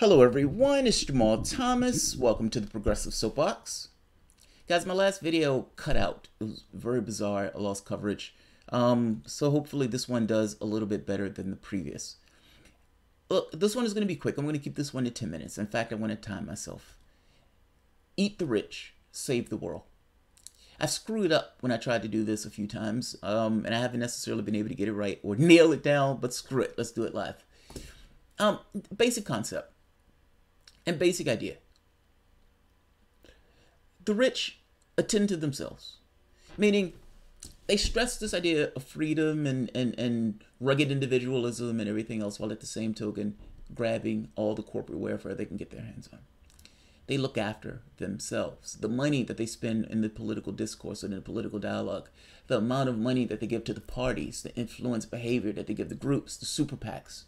Hello everyone, it's Jamal Thomas. Welcome to the Progressive Soapbox. Guys, my last video cut out. It was very bizarre. I lost coverage. So hopefully this one does a little bit better than the previous. Look, this one is going to be quick. I'm going to keep this one to 10 minutes. In fact, I want to time myself. Eat the rich, save the world. I've screwed up when I tried to do this a few times, and I haven't necessarily been able to get it right or nail it down, but screw it. Let's do it live. Basic concept. And basic idea. The rich attend to themselves. Meaning, they stress this idea of freedom and rugged individualism and everything else, while at the same token grabbing all the corporate welfare they can get their hands on. They look after themselves. The money that they spend in the political discourse and in the political dialogue, the amount of money that they give to the parties, the influence behavior that they give the groups, the super PACs.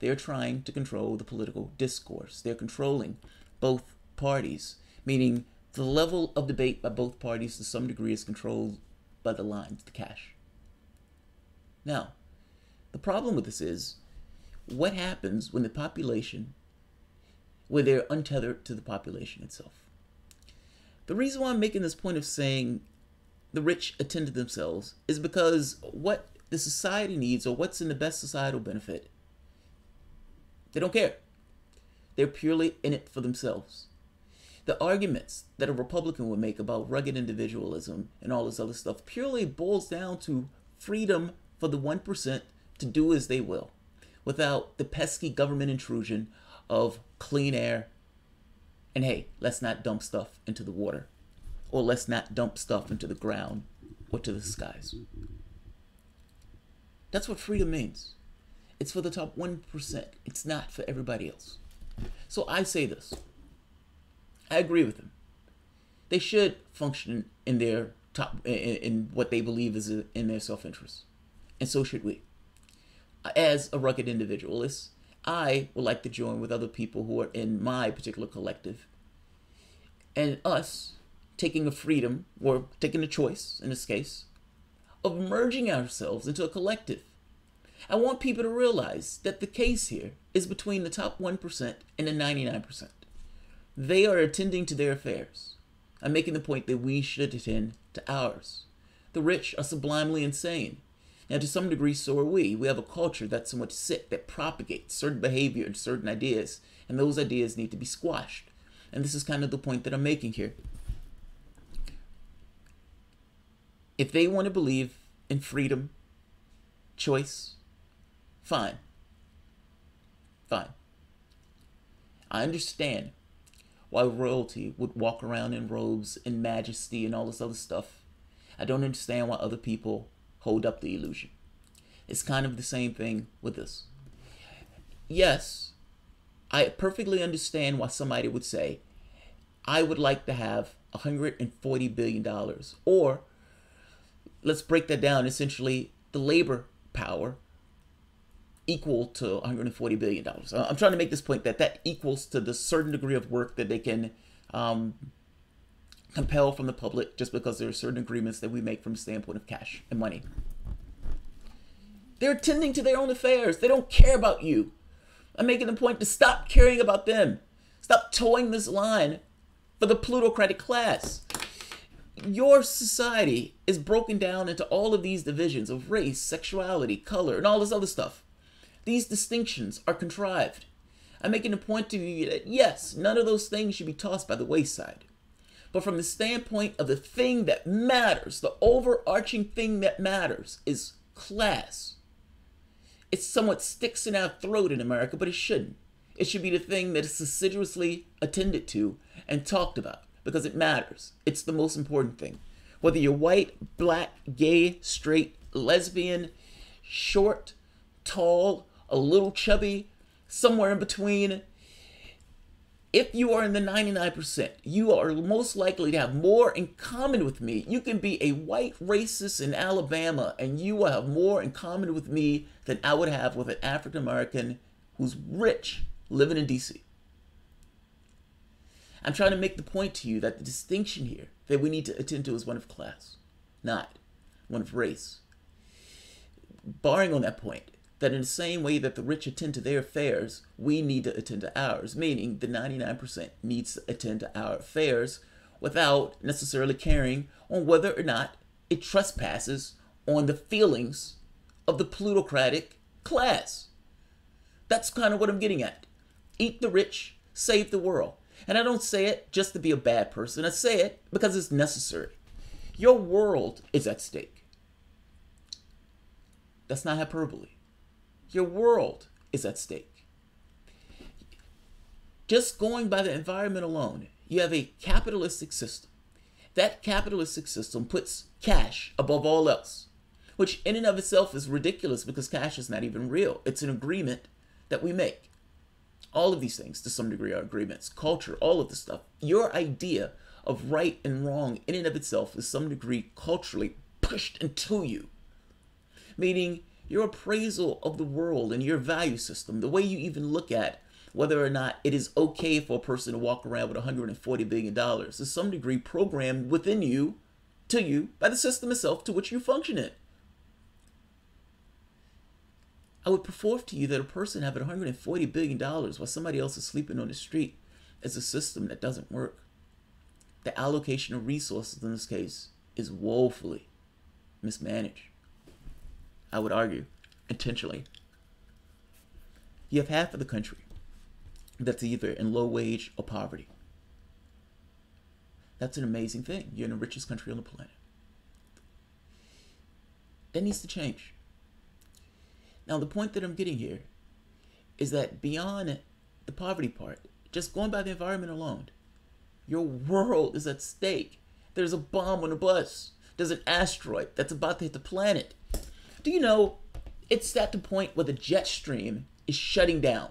They're trying to control the political discourse. They're controlling both parties, meaning the level of debate by both parties to some degree is controlled by the lines, the cash. Now, the problem with this is, what happens when the population, when they're untethered to the population itself? The reason why I'm making this point of saying the rich attend to themselves is because what the society needs, or what's in the best societal benefit, they don't care. They're purely in it for themselves. The arguments that a Republican would make about rugged individualism and all this other stuff purely boils down to freedom for the 1% to do as they will, without the pesky government intrusion of clean air and, hey, let's not dump stuff into the water, or let's not dump stuff into the ground or to the skies. That's what freedom means. It's for the top 1%. It's not for everybody else. So I say this. I agree with them. They should function in their in what they believe is in their self-interest. And so should we. As a rugged individualist, I would like to join with other people who are in my particular collective, and us taking a freedom, or taking a choice in this case, of merging ourselves into a collective. I want people to realize that the case here is between the top 1% and the 99%. They are attending to their affairs. I'm making the point that we should attend to ours. The rich are sublimely insane. Now, to some degree, so are we. We have a culture that's somewhat sick, that propagates certain behavior and certain ideas, and those ideas need to be squashed. And this is kind of the point that I'm making here. If they want to believe in freedom, choice, fine. Fine. I understand why royalty would walk around in robes and majesty and all this other stuff. I don't understand why other people hold up the illusion. It's kind of the same thing with this. Yes, I perfectly understand why somebody would say, I would like to have $140 billion. Or, let's break that down, essentially, the labor power equal to $140 billion. I'm trying to make this point that equals to the certain degree of work that they can compel from the public, just because there are certain agreements that we make from the standpoint of cash and money. They're attending to their own affairs. They don't care about you. I'm making the point to stop caring about them. Stop towing this line for the plutocratic class. Your society is broken down into all of these divisions of race, sexuality, color, and all this other stuff. These distinctions are contrived. I'm making a point to you that, yes, none of those things should be tossed by the wayside. But from the standpoint of the thing that matters, the overarching thing that matters is class. It somewhat sticks in our throat in America, but it shouldn't. It should be the thing that is assiduously attended to and talked about, because it matters. It's the most important thing. Whether you're white, black, gay, straight, lesbian, short, tall, a little chubby, somewhere in between. If you are in the 99%, you are most likely to have more in common with me. You can be a white racist in Alabama, and you will have more in common with me than I would have with an African American who's rich living in DC. I'm trying to make the point to you that the distinction here that we need to attend to is one of class, not one of race. Barring on that point, that in the same way that the rich attend to their affairs, we need to attend to ours, meaning the 99% needs to attend to our affairs without necessarily caring on whether or not it trespasses on the feelings of the plutocratic class. That's kind of what I'm getting at. Eat the rich, save the world. And I don't say it just to be a bad person. I say it because it's necessary. Your world is at stake. That's not hyperbole. Your world is at stake. Just going by the environment alone, you have a capitalistic system. That capitalistic system puts cash above all else, which in and of itself is ridiculous because cash is not even real. It's an agreement that we make. All of these things, to some degree, are agreements. Culture, all of this stuff. Your idea of right and wrong in and of itself is some degree culturally pushed into you. Meaning your appraisal of the world and your value system, the way you even look at whether or not it is okay for a person to walk around with $140 billion is to some degree programmed within you, to you, by the system itself to which you function in. I would put forth to you that a person having $140 billion while somebody else is sleeping on the street is a system that doesn't work. The allocation of resources in this case is woefully mismanaged. I would argue, intentionally. You have half of the country that's either in low wage or poverty. That's an amazing thing. You're in the richest country on the planet. That needs to change. Now, the point that I'm getting here is that beyond the poverty part, just going by the environment alone, your world is at stake. There's a bomb on a bus. There's an asteroid that's about to hit the planet. Do you know it's at the point where the jet stream is shutting down?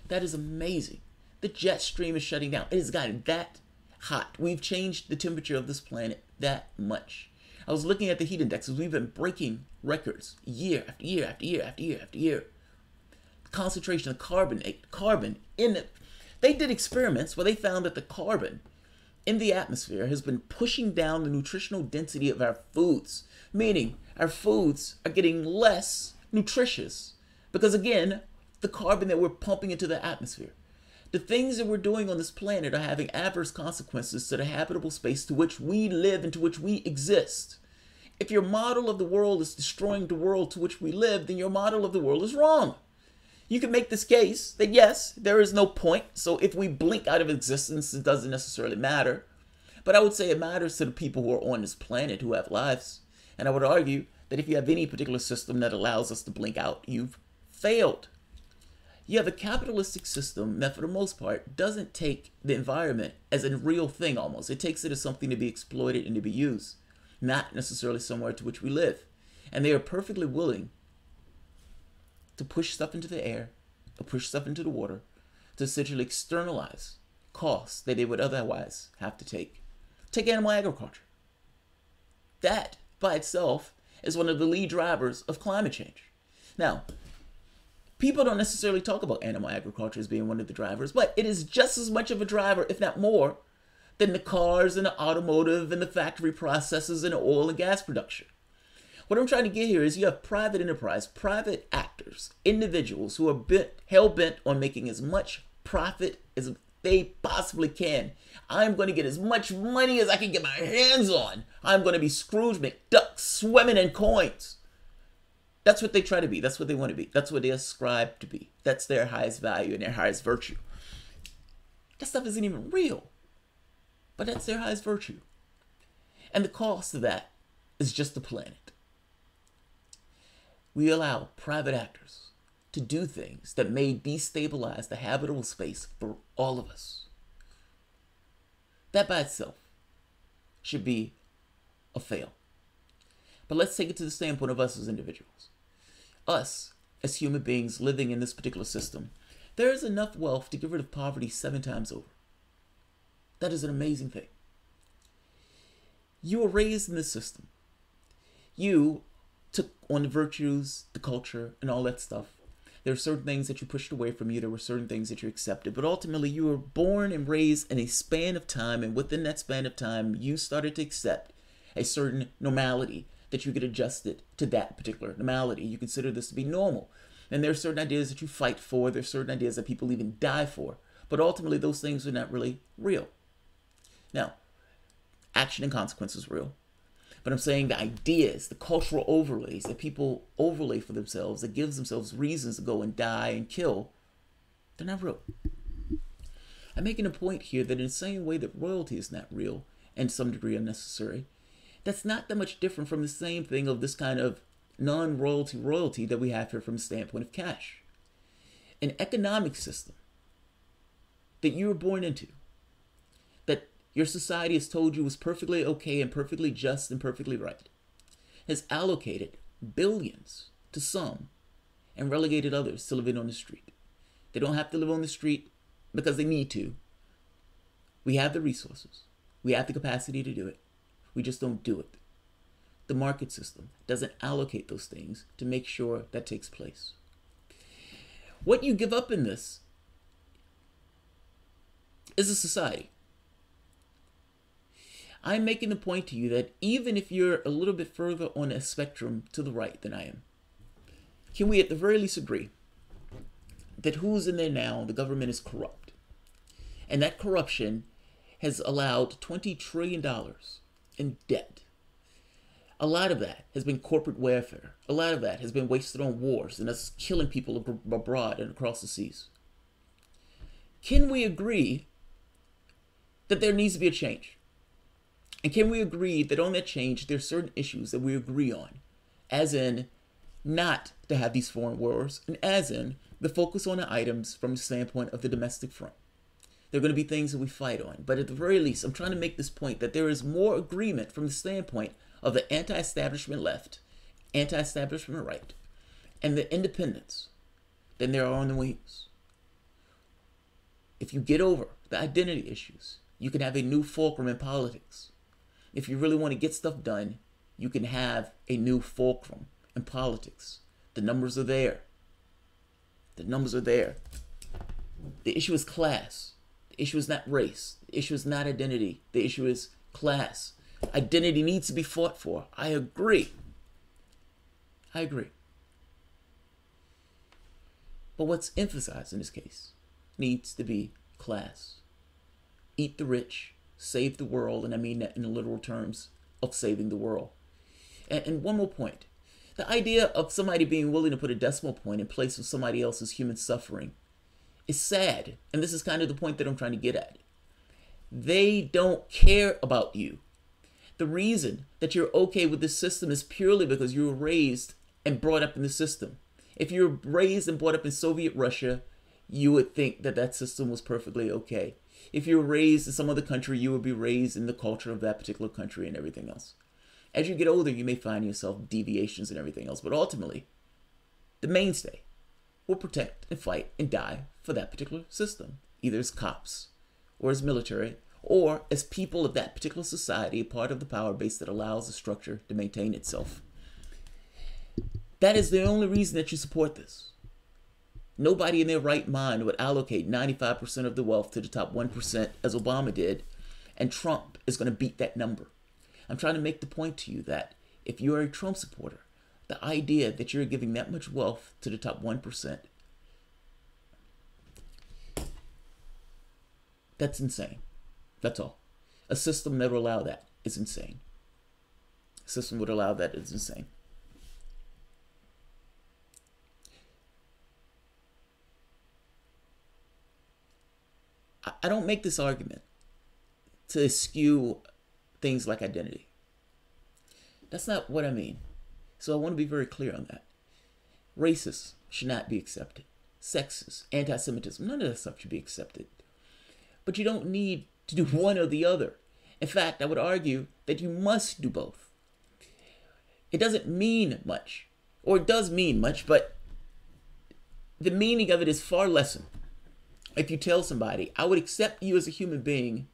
That is amazing. The jet stream is shutting down. It has gotten that hot. We've changed the temperature of this planet that much. I was looking at the heat indexes. We've been breaking records year after year after year after year after year. The concentration of carbon in it. They did experiments where they found that the carbon in the atmosphere has been pushing down the nutritional density of our foods, meaning our foods are getting less nutritious because, again, the carbon that we're pumping into the atmosphere. The things that we're doing on this planet are having adverse consequences to the habitable space to which we live and to which we exist. If your model of the world is destroying the world to which we live, then your model of the world is wrong. You can make this case that yes, there is no point. So if we blink out of existence, it doesn't necessarily matter. But I would say it matters to the people who are on this planet who have lives. And I would argue that if you have any particular system that allows us to blink out, you've failed. You have a capitalistic system that for the most part doesn't take the environment as a real thing almost. It takes it as something to be exploited and to be used, not necessarily somewhere to which we live. And they are perfectly willing to push stuff into the air, or push stuff into the water, to essentially externalize costs that they would otherwise have to take. Take animal agriculture. That by itself is one of the lead drivers of climate change. Now, people don't necessarily talk about animal agriculture as being one of the drivers, but it is just as much of a driver, if not more, than the cars and the automotive and the factory processes and the oil and gas production. What I'm trying to get here is you have private enterprise, private actors, individuals who are hell-bent on making as much profit as they possibly can. I'm going to get as much money as I can get my hands on. I'm going to be Scrooge McDuck swimming in coins. That's what they try to be. That's what they want to be. That's what they ascribe to be. That's their highest value and their highest virtue. That stuff isn't even real. But that's their highest virtue. And the cost of that is just the planet. We allow private actors to do things that may destabilize the habitable space for all of us. That by itself should be a fail. But let's take it to the standpoint of us as individuals. Us, as human beings living in this particular system, there is enough wealth to get rid of poverty 7 times over. That is an amazing thing. You were raised in this system. You took on the virtues, the culture, and all that stuff. There are certain things that you pushed away from you. There were certain things that you accepted. But ultimately, you were born and raised in a span of time. And within that span of time, you started to accept a certain normality that you get adjusted to that particular normality. You consider this to be normal. And there are certain ideas that you fight for. There are certain ideas that people even die for. But ultimately, those things are not really real. Now, action and consequence is real. But I'm saying the ideas, the cultural overlays that people overlay for themselves, that gives themselves reasons to go and die and kill, they're not real. I'm making a point here that in the same way that royalty is not real and to some degree unnecessary, that's not that much different from the same thing of this kind of non-royalty royalty that we have here from the standpoint of cash. An economic system that you were born into, that your society has told you was perfectly okay and perfectly just and perfectly right, has allocated billions to some and relegated others to living on the street. They don't have to live on the street because they need to. We have the resources. We have the capacity to do it. We just don't do it. The market system doesn't allocate those things to make sure that takes place. What you give up in this is a society. I'm making the point to you that even if you're a little bit further on a spectrum to the right than I am, can we at the very least agree that who's in there now, the government is corrupt. And that corruption has allowed $20 trillion in debt. A lot of that has been corporate welfare. A lot of that has been wasted on wars and us killing people abroad and across the seas. Can we agree that there needs to be a change? And can we agree that on that change, there are certain issues that we agree on, as in not to have these foreign wars, and as in the focus on the items from the standpoint of the domestic front? There are going to be things that we fight on, but at the very least, I'm trying to make this point that there is more agreement from the standpoint of the anti-establishment left, anti-establishment right, and the independents than there are on the wings. If you get over the identity issues, you can have a new fulcrum in politics. If you really want to get stuff done, you can have a new fulcrum in politics. The numbers are there. The numbers are there. The issue is class. The issue is not race. The issue is not identity. The issue is class. Identity needs to be fought for. I agree. I agree. But what's emphasized in this case needs to be class. Eat the rich, save the world, and I mean that in the literal terms of saving the world. And one more point. The idea of somebody being willing to put a decimal point in place of somebody else's human suffering is sad. And this is kind of the point that I'm trying to get at. They don't care about you. The reason that you're okay with this system is purely because you were raised and brought up in the system. If you were raised and brought up in Soviet Russia, you would think that that system was perfectly okay. If you were raised in some other country, you would be raised in the culture of that particular country and everything else. As you get older, you may find yourself deviations and everything else, but ultimately, the mainstay will protect and fight and die for that particular system, either as cops or as military or as people of that particular society, a part of the power base that allows the structure to maintain itself. That is the only reason that you support this. Nobody in their right mind would allocate 95% of the wealth to the top 1% as Obama did, and Trump is going to beat that number. I'm trying to make the point to you that if you're a Trump supporter, the idea that you're giving that much wealth to the top 1%, that's insane. That's all. A system that would allow that is insane. A system would allow that is insane. I don't make this argument to eschew things like identity. That's not what I mean. So I want to be very clear on that. Racists should not be accepted. Sexist, anti-Semitism, none of that stuff should be accepted. But you don't need to do one or the other. In fact, I would argue that you must do both. It doesn't mean much, or it does mean much, but the meaning of it is far lessened. If you tell somebody, I would accept you as a human being,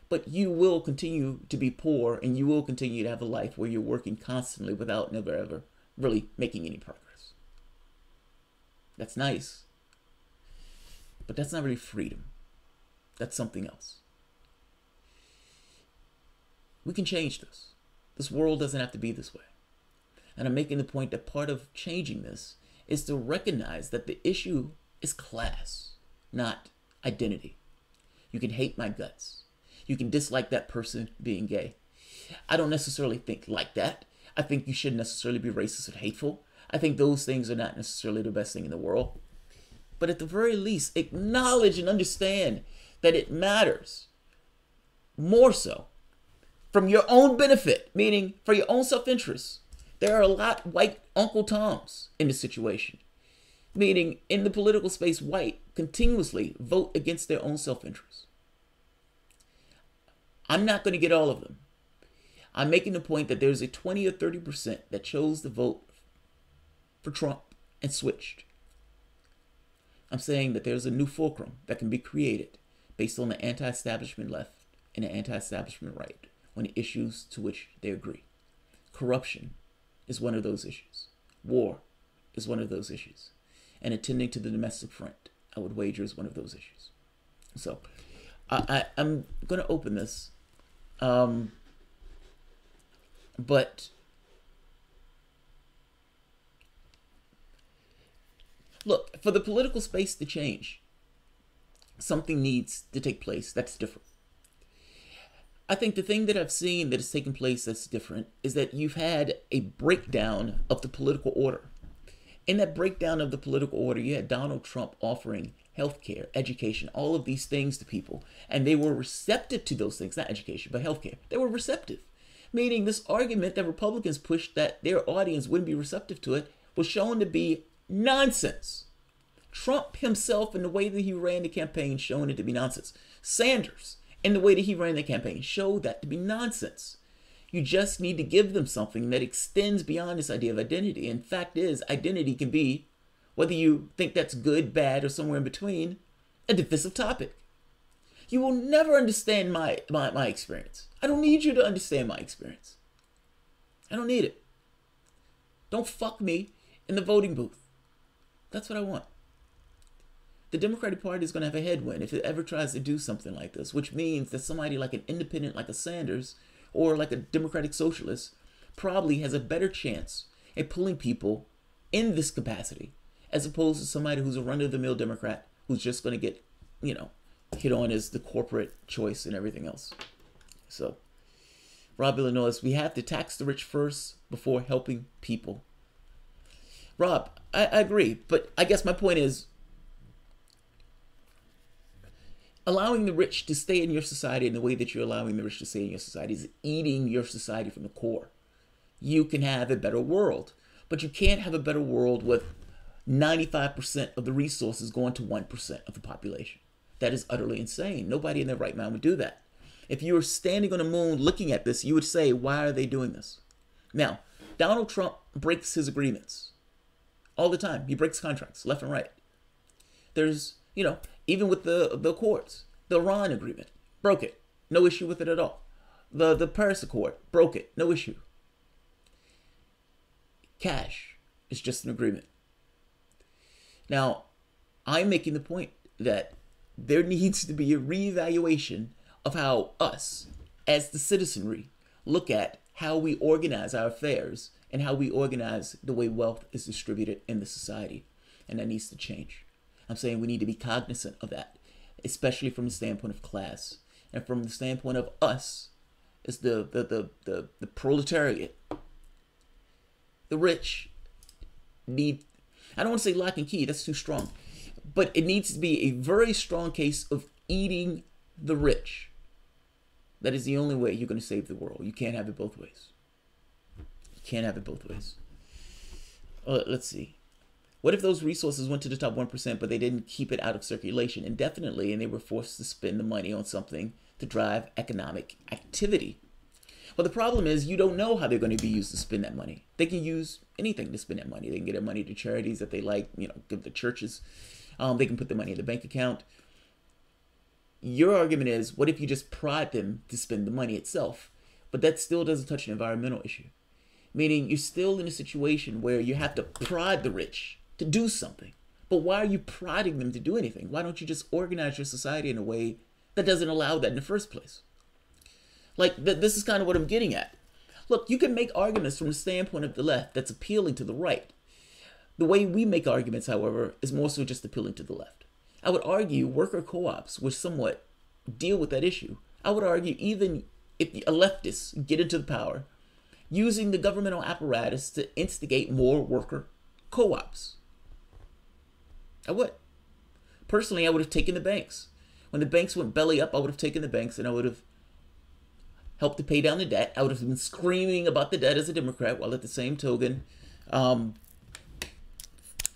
but you will continue to be poor and you will continue to have a life where you're working constantly without never ever really making any progress. That's nice, but that's not really freedom. That's something else. We can change this. This world doesn't have to be this way. And I'm making the point that part of changing this is to recognize that the issue is class, not identity. You can hate my guts. You can dislike that person being gay. I don't necessarily think like that. I think you shouldn't necessarily be racist or hateful. I think those things are not necessarily the best thing in the world. But at the very least, acknowledge and understand that it matters more so from your own benefit, meaning for your own self-interest. There are a lot of white Uncle Toms in this situation, meaning in the political space, white continuously vote against their own self-interest. I'm not going to get all of them. I'm making the point that there's a 20 or 30% that chose to vote for Trump and switched. I'm saying that there's a new fulcrum that can be created based on the anti-establishment left and the anti-establishment right on the issues to which they agree. Corruption is one of those issues. War is one of those issues. And attending to the domestic front, I would wager, is one of those issues. So I'm going to open this. But look, for the political space to change, something needs to take place that's different. I think the thing that I've seen that has taken place that's different is that you've had a breakdown of the political order. In that breakdown of the political order, you had Donald Trump offering healthcare, education, all of these things to people, and they were receptive to those things, not education, but healthcare. They were receptive, meaning this argument that Republicans pushed that their audience wouldn't be receptive to it was shown to be nonsense. Trump himself, in the way that he ran the campaign, showing it to be nonsense. Sanders, in the way that he ran the campaign, showed that to be nonsense. You just need to give them something that extends beyond this idea of identity. And fact is, identity can be, whether you think that's good, bad, or somewhere in between, a divisive topic. You will never understand my experience. I don't need you to understand my experience. I don't need it. Don't fuck me in the voting booth. That's what I want. The Democratic Party is going to have a headwind if it ever tries to do something like this, which means that somebody like an independent, like a Sanders, or like a Democratic Socialist, probably has a better chance at pulling people in this capacity, as opposed to somebody who's a run-of-the-mill Democrat who's just going to get, hit on as the corporate choice and everything else. So, Rob Illinois, we have to tax the rich first before helping people. Rob, I agree, but I guess my point is, allowing the rich to stay in your society in the way that you're allowing the rich to stay in your society is eating your society from the core. You can have a better world, but you can't have a better world with 95% of the resources going to 1% of the population. That is utterly insane. Nobody in their right mind would do that. If you were standing on the moon looking at this, you would say, why are they doing this? Now, Donald Trump breaks his agreements all the time. He breaks contracts left and right. There's, even with the Accords, the Iran agreement, broke it. No issue with it at all. The Paris Accord, broke it. No issue. Cash is just an agreement. Now, I'm making the point that there needs to be a reevaluation of how us, as the citizenry, look at how we organize our affairs and how we organize the way wealth is distributed in the society. And that needs to change. I'm saying we need to be cognizant of that, especially from the standpoint of class and from the standpoint of us as the proletariat. The rich need, I don't want to say lock and key, that's too strong, but it needs to be a very strong case of eating the rich. That is the only way you're going to save the world. You can't have it both ways. You can't have it both ways. Let's see. What if those resources went to the top 1%, but they didn't keep it out of circulation indefinitely, and they were forced to spend the money on something to drive economic activity? Well, the problem is you don't know how they're going to be used to spend that money. They can use anything to spend that money. They can get their money to charities that they like, give the churches. They can put the money in the bank account. Your argument is, what if you just prod them to spend the money itself? But that still doesn't touch an environmental issue. Meaning you're still in a situation where you have to prod the rich to do something. But why are you prodding them to do anything? Why don't you just organize your society in a way that doesn't allow that in the first place? Like, this is kind of what I'm getting at. Look, you can make arguments from the standpoint of the left that's appealing to the right. The way we make arguments, however, is more so just appealing to the left. I would argue worker co-ops would somewhat deal with that issue. I would argue even if a leftist get into the power, using the governmental apparatus to instigate more worker co-ops. I would. Personally, I would have taken the banks. When the banks went belly up, I would have taken the banks and I would have helped to pay down the debt. I would have been screaming about the debt as a Democrat while at the same token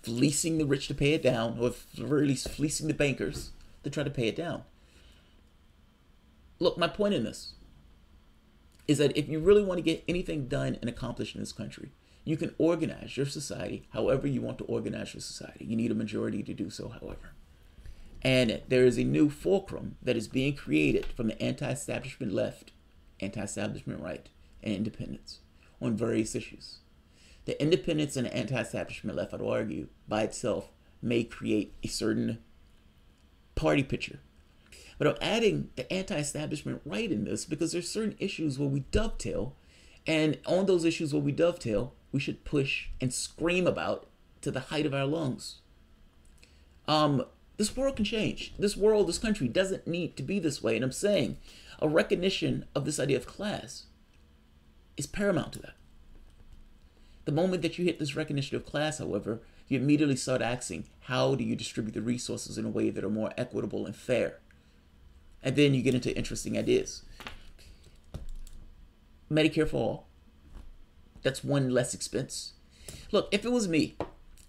fleecing the rich to pay it down, or at the very least fleecing the bankers to try to pay it down. Look, my point in this is that if you really want to get anything done and accomplished in this country, you can organize your society however you want to organize your society. You need a majority to do so, however. And there is a new fulcrum that is being created from the anti-establishment left, anti-establishment right, and independents on various issues. The independents and the anti-establishment left, I'd argue, by itself may create a certain party picture. But I'm adding the anti-establishment right in this because there's certain issues where we dovetail, and on those issues where we dovetail, we should push and scream about to the height of our lungs. This world can change. This world, this country doesn't need to be this way. And I'm saying a recognition of this idea of class is paramount to that. The moment that you hit this recognition of class, however, you immediately start asking, how do you distribute the resources in a way that are more equitable and fair? And then you get into interesting ideas. Medicare for all. That's one less expense. Look, if it was me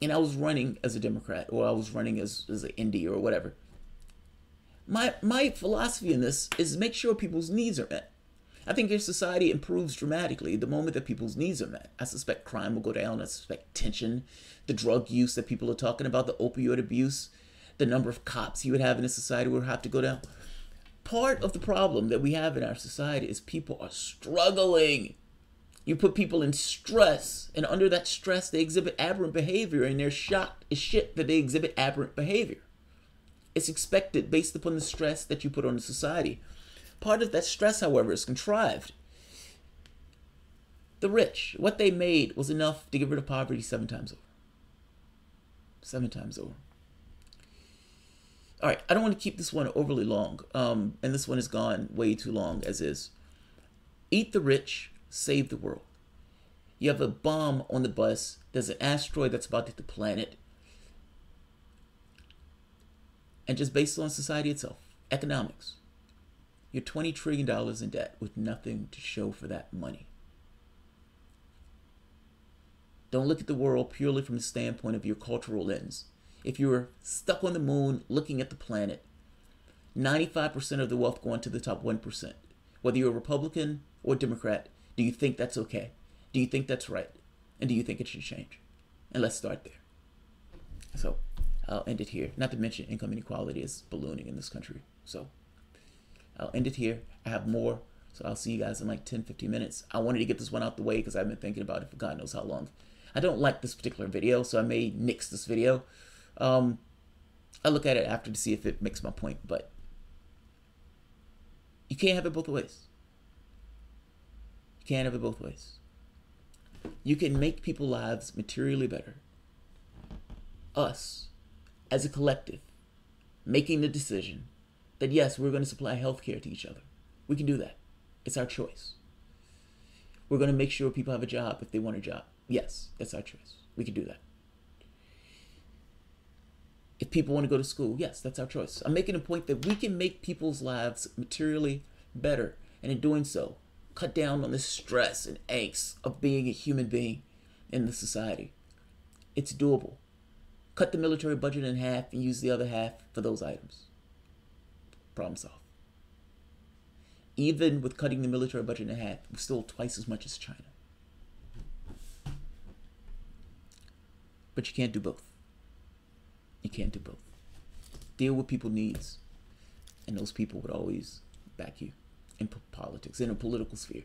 and I was running as a Democrat or I was running as an indie or whatever, my philosophy in this is make sure people's needs are met. I think your society improves dramatically the moment that people's needs are met. I suspect crime will go down. I suspect tension, the drug use that people are talking about, the opioid abuse, the number of cops you would have in a society will have to go down. Part of the problem that we have in our society is people are struggling. You put people in stress, and under that stress, they exhibit aberrant behavior, and they're shocked as shit that they exhibit aberrant behavior. It's expected based upon the stress that you put on the society. Part of that stress, however, is contrived. The rich, what they made was enough to get rid of poverty 7 times over. 7 times over. All right, I don't want to keep this one overly long, and this one has gone way too long as is. Eat the rich, save the world. You have a bomb on the bus. There's an asteroid that's about to hit the planet. And just based on society itself, economics, you're $20 trillion in debt with nothing to show for that money. Don't look at the world purely from the standpoint of your cultural lens. If you were stuck on the moon looking at the planet, 95% of the wealth going to the top 1%. Whether you're a Republican or Democrat, do you think that's okay? Do you think that's right? And do you think it should change? And let's start there. So I'll end it here. Not to mention income inequality is ballooning in this country. So I'll end it here. I have more. So I'll see you guys in like 10, 15 minutes. I wanted to get this one out the way because I've been thinking about it for God knows how long. I don't like this particular video, so I may nix this video. I'll look at it after to see if it makes my point, but you can't have it both ways. You can't have it both ways. You can make people's lives materially better. Us, as a collective, making the decision that yes, we're going to supply health care to each other. We can do that. It's our choice. We're going to make sure people have a job if they want a job. Yes, that's our choice. We can do that. If people want to go to school, yes, that's our choice. I'm making a point that we can make people's lives materially better. And in doing so, cut down on the stress and angst of being a human being in the society. It's doable. Cut the military budget in half and use the other half for those items. Problem solved. Even with cutting the military budget in half, we're still twice as much as China. But you can't do both. You can't do both. Deal with people's needs, and those people would always back you in politics, in a political sphere.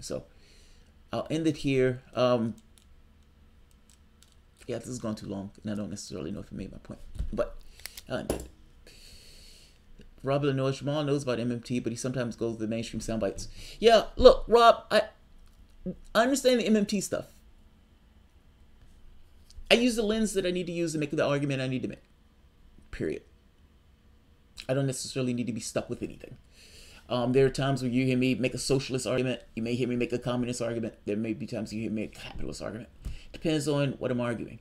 So I'll end it here. Yeah, this has gone too long, and I don't necessarily know if it made my point, but I'll end it. Robert knows, Jamal knows about MMT, but he sometimes goes to the mainstream sound bites. Yeah, look, Rob, I understand the MMT stuff. I use the lens that I need to use to make the argument I need to make. Period. I don't necessarily need to be stuck with anything. There are times where you hear me make a socialist argument. You may hear me make a communist argument. There may be times you hear me make a capitalist argument. Depends on what I'm arguing.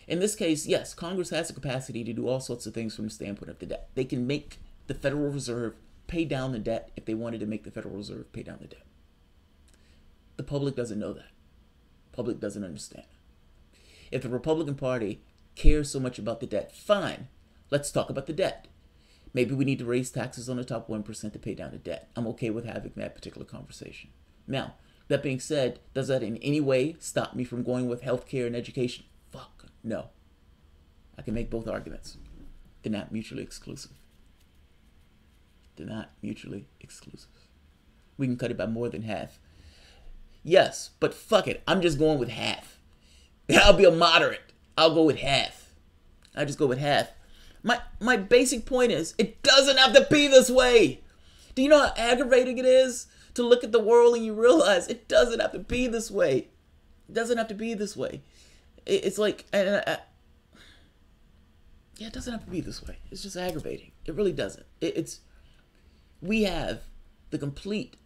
In this case, yes, Congress has the capacity to do all sorts of things from the standpoint of the debt. They can make the Federal Reserve pay down the debt if they wanted to make the Federal Reserve pay down the debt. The public doesn't know that. The public doesn't understand. If the Republican Party cares so much about the debt, fine, let's talk about the debt. Maybe we need to raise taxes on the top 1% to pay down the debt. I'm okay with having that particular conversation. Now, that being said, does that in any way stop me from going with healthcare and education? Fuck, no. I can make both arguments. They're not mutually exclusive. They're not mutually exclusive. We can cut it by more than half. Yes, but fuck it. I'm just going with half. I'll be a moderate. I'll go with half. I just go with half. My basic point is, it doesn't have to be this way. Do you know how aggravating it is to look at the world and you realize it doesn't have to be this way? It doesn't have to be this way. It's like, yeah, it doesn't have to be this way. It's just aggravating. It really doesn't. We have the complete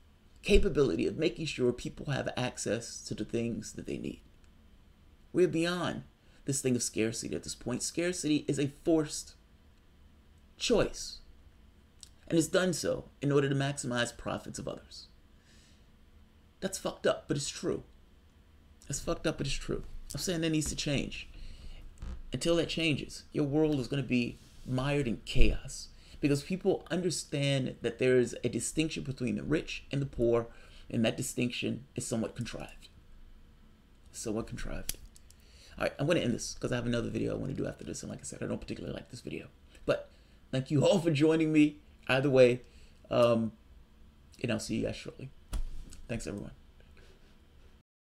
capability of making sure people have access to the things that they need. We're beyond this thing of scarcity at this point. Scarcity is a forced choice, and it's done so in order to maximize profits of others. That's fucked up, but it's true. That's fucked up, but it's true. I'm saying that needs to change. Until that changes, your world is going to be mired in chaos, because people understand that there is a distinction between the rich and the poor, and that distinction is somewhat contrived. Somewhat contrived. All right, I'm going to end this because I have another video I want to do after this, and like I said, I don't particularly like this video. But thank you all for joining me. Either way, and I'll see you guys shortly. Thanks, everyone.